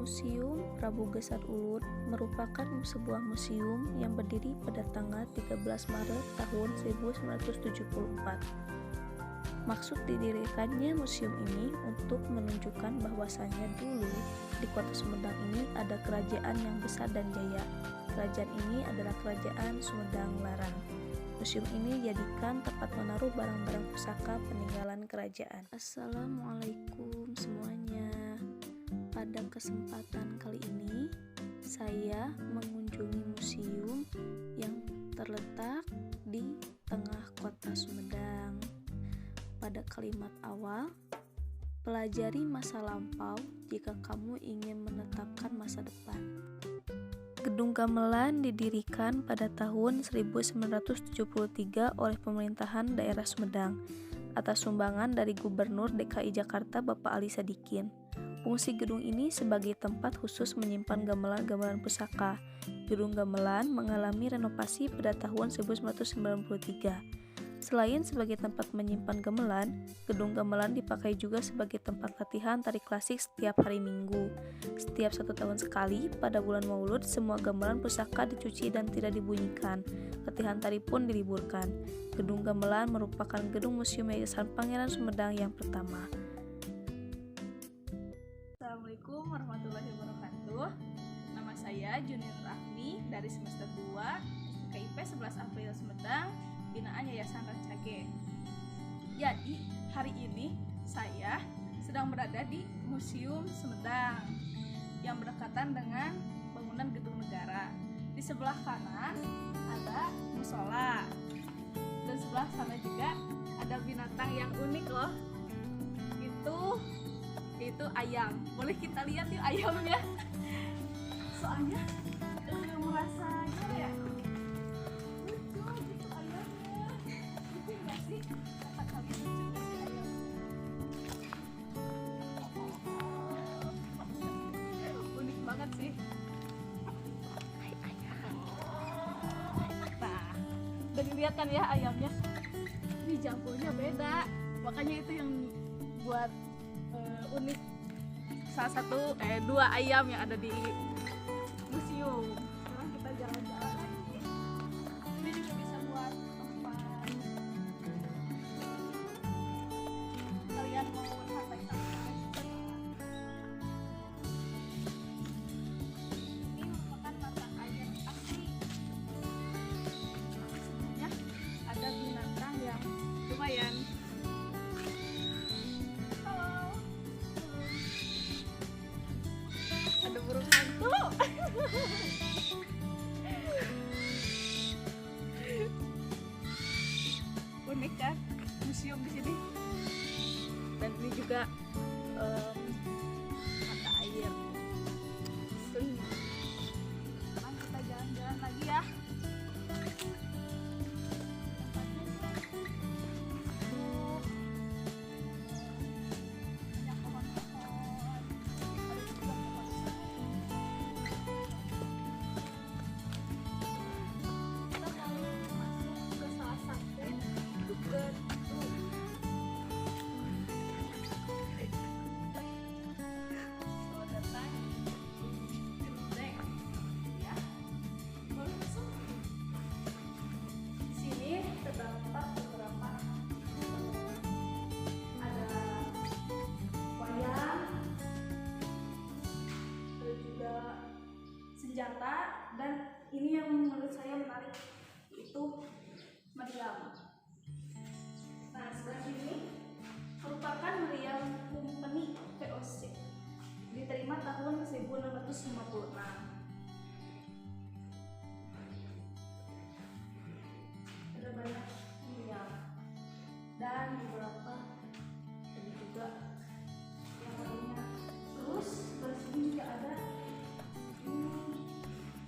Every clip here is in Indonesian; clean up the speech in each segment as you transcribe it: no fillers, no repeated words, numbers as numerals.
Museum Prabu Gesar Ulun merupakan sebuah museum yang berdiri pada tanggal 13 Maret tahun 1974. Maksud didirikannya museum ini untuk menunjukkan bahwasannya dulu di kota Sumedang ini ada kerajaan yang besar dan jaya. Kerajaan ini adalah Kerajaan Sumedang Larang. Museum ini dijadikan tempat menaruh barang-barang pusaka peninggalan kerajaan. Assalamualaikum semuanya. Pada kesempatan kali ini, saya mengunjungi museum yang terletak di tengah kota Sumedang. Pada kalimat awal, pelajari masa lampau jika kamu ingin menetapkan masa depan. Gedung Gamelan didirikan pada tahun 1973 oleh pemerintahan daerah Sumedang atas sumbangan dari Gubernur DKI Jakarta Bapak Ali Sadikin. Fungsi gedung ini sebagai tempat khusus menyimpan gamelan-gamelan pusaka. Gedung Gamelan mengalami renovasi pada tahun 1993. Selain sebagai tempat menyimpan gamelan, gedung gamelan dipakai juga sebagai tempat latihan tari klasik setiap hari Minggu. Setiap 1 tahun sekali, pada bulan Maulud, semua gamelan pusaka dicuci dan tidak dibunyikan. Latihan tari pun diliburkan. Gedung Gamelan merupakan gedung Museum Yayasan Pangeran Sumedang yang pertama. Assalamualaikum warahmatullahi wabarakatuh. Nama saya Junior Rahmi dari semester 2 KIP 11 April Sumedang, binaan Yayasan Rancage. Jadi, hari ini saya sedang berada di Museum Sumedang yang berdekatan dengan bangunan Gedung Negara. Di sebelah kanan ada musola. Dan sebelah sana juga ada binatang yang unik loh. Itu ayam. Boleh kita lihat yuk ayamnya. Soalnya merasa gimana ya? Unik banget sih. Nah, dan dilihat kan ya ayamnya. Ini jangkaunya beda. Makanya itu yang buat unik. Salah satu dua ayam yang ada di museum. Sekarang kita jalan-jalan lagi. Ini juga bisa buat tempat kalian mau santai-santai. Ini merupakan mata air asli. Sebenarnya ada binatang yang lumayan. Halo. Ada burung hantu. Unik kan museum di sini. Dan ini juga mata air. Sekarang kita jalan-jalan lagi ya. Banyak pohon-pohon. Ada juga pohon sagu. Kita mau masuk ke salah satu gedung. Selamat datang di Gedeng. Ya, boleh masuk. Di sini terdapat beberapa ada wayang, ada juga senjata, dan ini yang menurut saya menarik, yaitu meriam. Nah, sebelah sini merupakan meriam Company VOC, diterima tahun 1656. Ada banyak meriam dan beberapa ini juga yang lainnya. Terus sebelah sini juga ada ini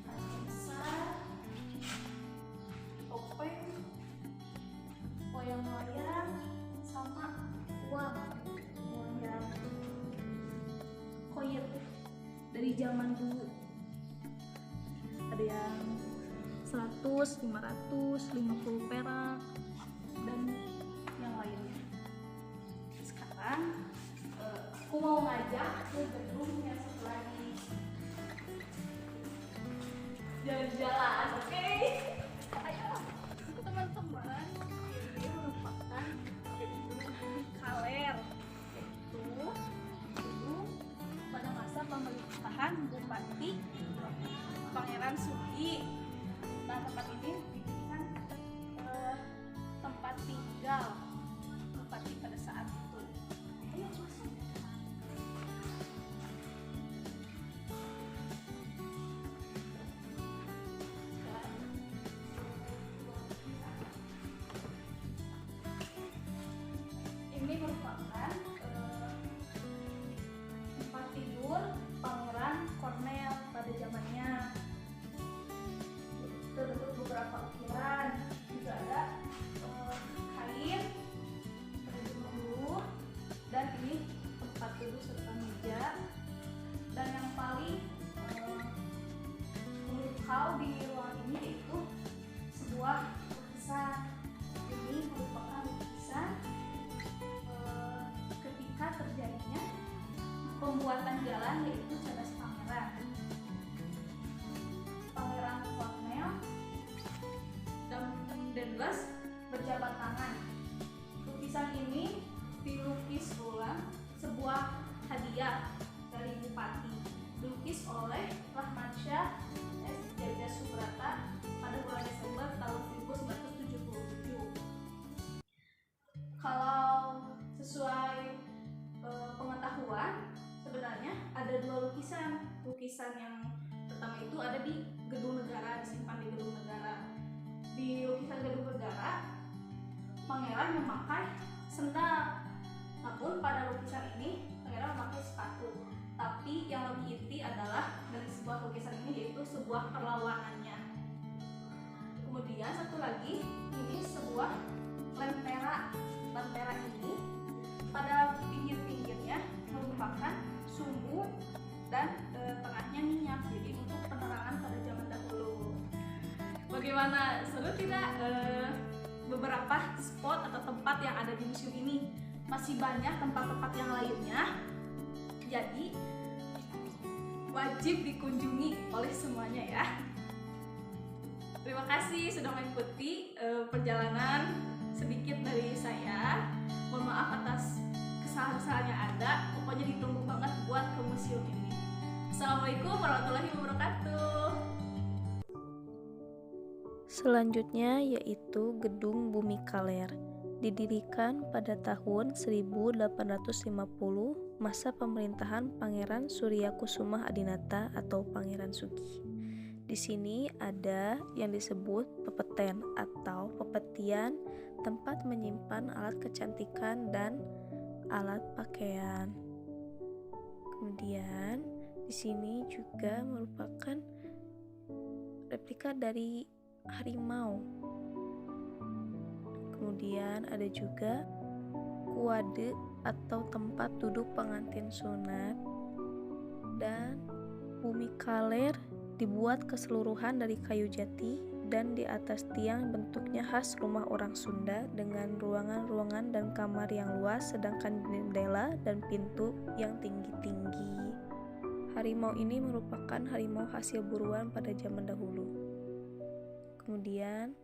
kaca besar, topeng, wayang-wayang, sama uang yang koin dari zaman dulu. Ada yang 100, 500, 50 perak, dan yang lainnya. Sekarang Aku mau ngajak ke gedung yang satu lagi. Jalan-jalan, oke? Ayo, teman-teman. Ini merupakan gedung Kaler, yaitu gedung pada masa pemerintahan Bupati Pangeran Sugi. Nah, tempat ini dijadikan tempat tinggal Bupati pada saat itu. Ayo masuk. Ini merupakan tempat tidur Pangeran Kornel pada zamannya. Terdapat beberapa ukiran, juga ada kain pada zaman dulu, dan ini tempat duduk serta meja. Dan yang paling memukau di ruangan ini yaitu sebuah lukisan. Ini merupakan lukisan ketika terjadinya pembuatan jalan, yaitu cadas pangeran. Pangeran Kornel dan Denles berjabat tangan. Lukisan ini dilukis ulang sebuah hadiah dari Bupati, dilukis oleh Rahmansyah S. Jaja Subrata pada bulan Desember tahun 1977. Kalau sesuai pengetahuan, sebenarnya ada dua lukisan. Lukisan yang pertama itu ada di Gedung Negara, disimpan di Gedung Negara. Di lukisan Gedung Negara, pangeran memakai sendal. Namun pada lukisan ini, pangeran memakai sepatu. Tapi yang lebih inti adalah dari sebuah lukisan ini yaitu sebuah perlawanannya. Kemudian satu lagi, ini sebuah lentera. Lentera ini pada pinggir-pinggirnya merupakan sumbu dan tengahnya minyak, jadi untuk penerangan pada zaman dahulu. Bagaimana, seru tidak beberapa spot atau tempat yang ada di museum ini? Masih banyak tempat-tempat yang lainnya, jadi wajib dikunjungi oleh semuanya ya. Terima kasih sudah mengikuti perjalanan sedikit dari saya. Mohon maaf atas kesalahan-kesalahan yang ada. Pokoknya ditunggu banget buat ke museum ini. Assalamualaikum warahmatullahi wabarakatuh. Selanjutnya yaitu Gedung Bumi Kaler. Didirikan pada tahun 1850 masa pemerintahan Pangeran Suryakusuma Adinata atau Pangeran Sugi. Di sini ada yang disebut pepeten atau pepetian, tempat menyimpan alat kecantikan dan alat pakaian. Kemudian di sini juga merupakan replika dari harimau. Kemudian ada juga kuade atau tempat duduk pengantin sunat. Dan Bumi Kaler dibuat keseluruhan dari kayu jati dan di atas tiang bentuknya khas rumah orang Sunda dengan ruangan-ruangan dan kamar yang luas, sedangkan jendela dan pintu yang tinggi-tinggi. Harimau ini merupakan harimau hasil buruan pada zaman dahulu. Kemudian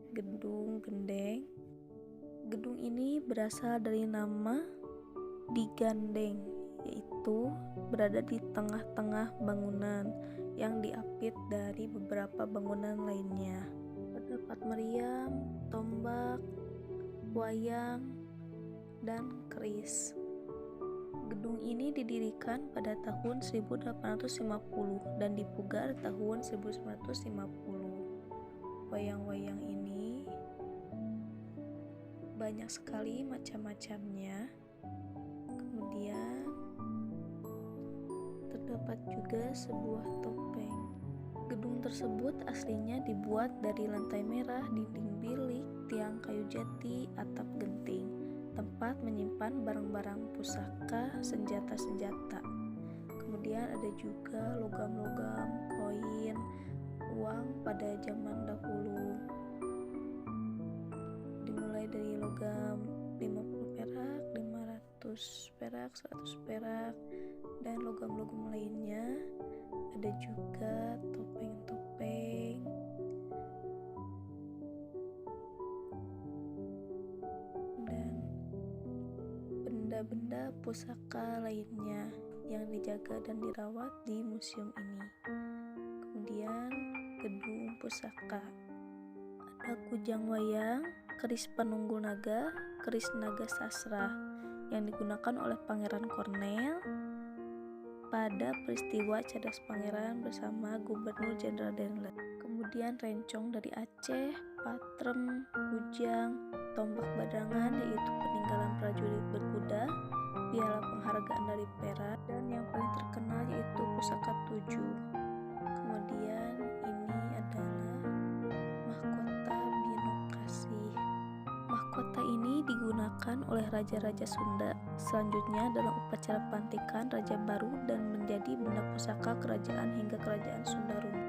Gedung Gendeng. Gedung ini berasal dari nama digandeng, yaitu berada di tengah-tengah bangunan yang diapit dari beberapa bangunan lainnya. Terdapat meriam, tombak, wayang, dan keris. Gedung ini didirikan pada tahun 1850 dan dipugar tahun 1950. Wayang-wayang ini banyak sekali macam-macamnya. Kemudian terdapat juga sebuah topeng. Gedung tersebut aslinya dibuat dari lantai merah, dinding bilik, tiang kayu jati, atap genting, tempat menyimpan barang-barang pusaka, senjata-senjata. Kemudian ada juga logam-logam, koin, uang pada zaman dahulu. Dimulai dari logam 50 perak, 100 perak, dan logam-logam lainnya. Ada juga topeng-topeng dan benda-benda pusaka lainnya yang dijaga dan dirawat di museum ini. Kemudian gedung pusaka, ada kujang wayang, keris penunggul naga, keris naga sasra yang digunakan oleh Pangeran Cornel pada peristiwa Cadas Pangeran bersama Gubernur Jenderal Denle. Kemudian rencong dari Aceh, patrem, kujang, tombak badangan yaitu peninggalan prajurit berkuda, piala penghargaan dari Perak, dan yang paling terkenal yaitu pusaka 7. Kemudian ini adalah mahkota Binokasih. Mahkota ini digunakan oleh Raja-Raja Sunda selanjutnya dalam upacara pelantikan Raja baru dan menjadi benda pusaka kerajaan hingga kerajaan Sunda runtuh.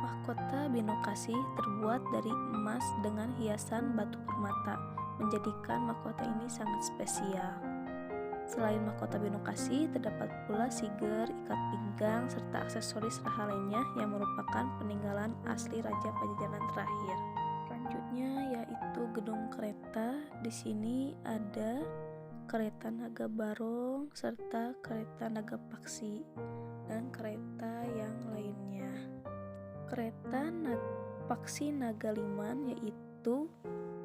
Mahkota Binokasih terbuat dari emas dengan hiasan batu permata, menjadikan mahkota ini sangat spesial. Selain mahkota Binokasih, terdapat pula siger, ikat pinggang, serta aksesoris raha lainnya yang merupakan peninggalan asli Raja Pajajaran terakhir. Selanjutnya yaitu gedung kereta. Di sini ada kereta Naga Barong serta kereta Naga Paksi dan kereta yang lainnya. Kereta Paksi Naga Liman yaitu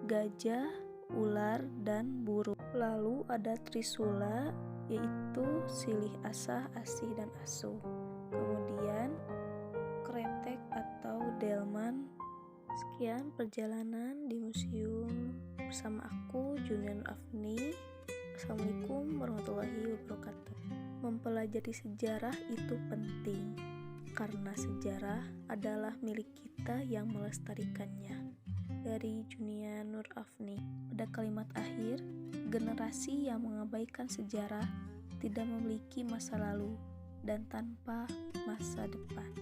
gajah, ular, dan burung. Lalu ada Trisula yaitu silih asah, asih, dan asuh. Kemudian kretek atau delman. Sekian perjalanan di museum bersama aku, Junior Afni. Assalamualaikum warahmatullahi wabarakatuh. Mempelajari sejarah itu penting karena sejarah adalah milik kita yang melestarikannya. Dari Junia Nur Afni. Pada kalimat akhir, generasi yang mengabaikan sejarah tidak memiliki masa lalu dan tanpa masa depan.